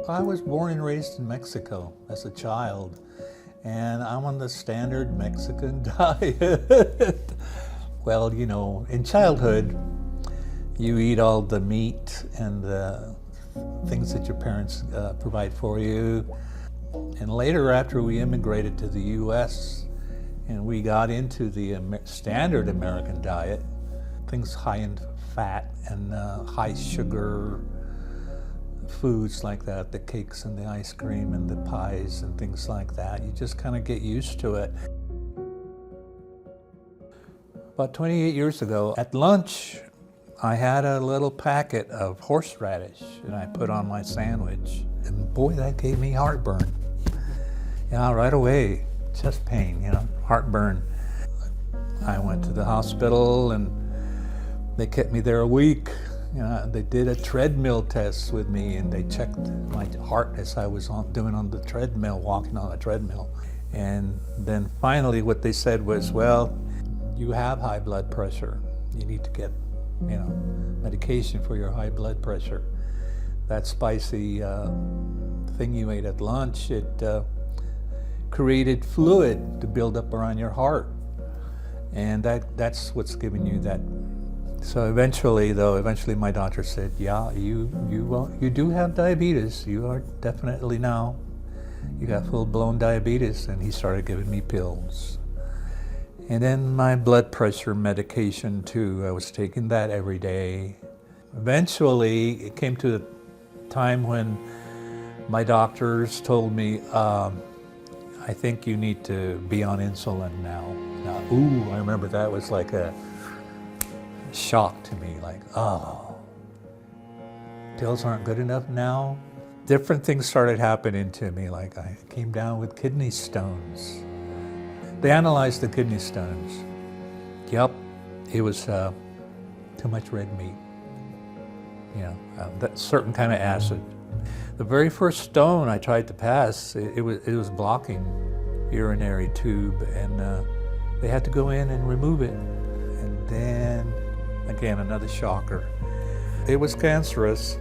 I was born and raised in Mexico as a child, and I'm on the standard Mexican diet. Well, you know, in childhood, you eat all the meat and the things that your parents provide for you. And later, after we immigrated to the U.S. and we got into the standard American diet, things high in fat and high sugar foods like that, the cakes and the ice cream and the pies and things like that, you just kind of get used to it. About 28 years ago, at lunch, I had a little packet of horseradish and I put on my sandwich. And boy, that gave me heartburn. Yeah, right away, chest pain, you know, heartburn. I went to the hospital and they kept me there a week. You know, they did a treadmill test with me and they checked my heart as I was doing on the treadmill, walking on a treadmill. And then finally what they said was, well, you have high blood pressure. You need to get, you know, medication for your high blood pressure. That spicy thing you ate at lunch, it created fluid to build up around your heart. And that's what's giving you that. So eventually my doctor said, yeah, you do have diabetes. You are definitely now, you got full-blown diabetes. And he started giving me pills. And then my blood pressure medication too. I was taking that every day. Eventually, it came to a time when my doctors told me, I think you need to be on insulin now. Now, ooh, I remember that was like a shock to me, like, oh, pills aren't good enough now? Different things started happening to me, like I came down with kidney stones. They analyzed the kidney stones. Yep, it was too much red meat. You know, that certain kind of acid. The very first stone I tried to pass, it was blocking urinary tube, and they had to go in and remove it. And then, again, another shocker. It was cancerous,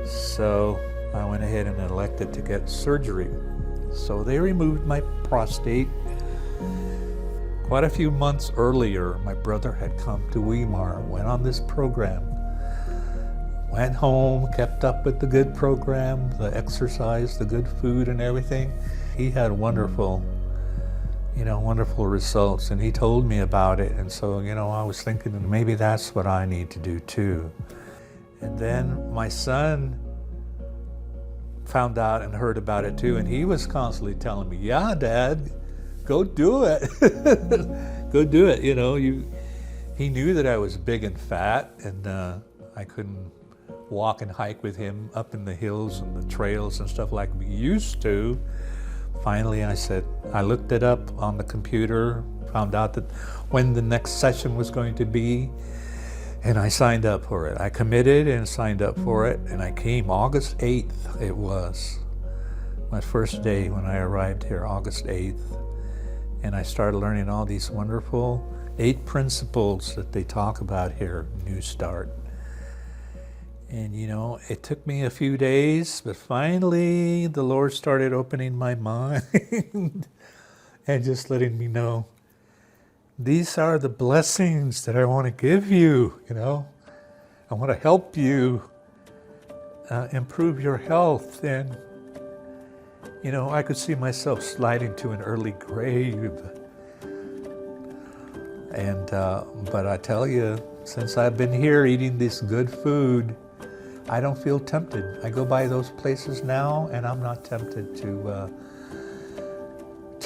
so I went ahead and elected to get surgery. So they removed my prostate. Quite a few months earlier, my brother had come to Weimar, went on this program, went home, kept up with the good program, the exercise, the good food and everything. He had wonderful results, and he told me about it. And so, you know, I was thinking maybe that's what I need to do too. And then my son found out and heard about it too, and he was constantly telling me, yeah, Dad, go do it. Go do it. You know, he knew that I was big and fat, and I couldn't walk and hike with him up in the hills and the trails and stuff like we used to. Finally, I looked it up on the computer, found out that when the next session was going to be, and I signed up for it. I committed and signed up for it, and I came August 8th, it was. My first day when I arrived here, August 8th. And I started learning all these wonderful 8 principles that they talk about here, NEWSTART. And you know, it took me a few days, but finally the Lord started opening my mind and just letting me know, these are the blessings that I want to give you, you know. I want to help you improve your health. And, you know, I could see myself sliding to an early grave. And, but I tell you, since I've been here eating this good food, I don't feel tempted. I go by those places now, and I'm not tempted to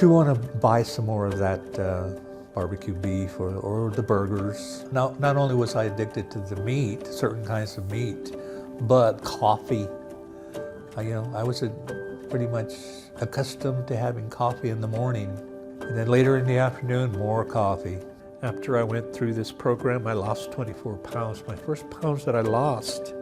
want to buy some more of that barbecue beef or the burgers. Now, not only was I addicted to the meat, certain kinds of meat, but coffee. I was pretty much accustomed to having coffee in the morning, and then later in the afternoon, more coffee. After I went through this program, I lost 24 pounds. My first pounds that I lost,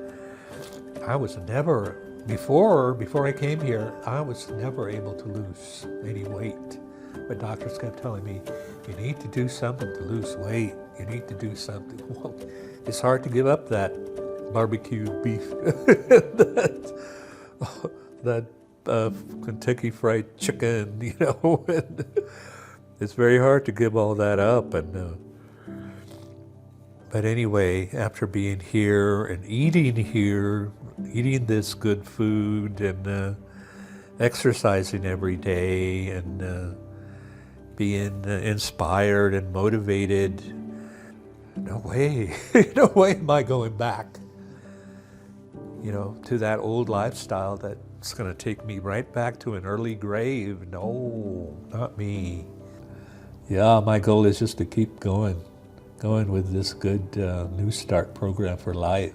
I was never, before I came here, I was never able to lose any weight. My doctors kept telling me, you need to do something to lose weight. You need to do something. Well, it's hard to give up that barbecue beef. that Kentucky Fried Chicken, you know. And it's very hard to give all that up. And but anyway, after being here and eating this good food and exercising every day and being inspired and motivated, no way am I going back, you know, to that old lifestyle that's going to take me right back to an early grave. No, not me. Yeah, my goal is just to keep going with this good New Start program for life.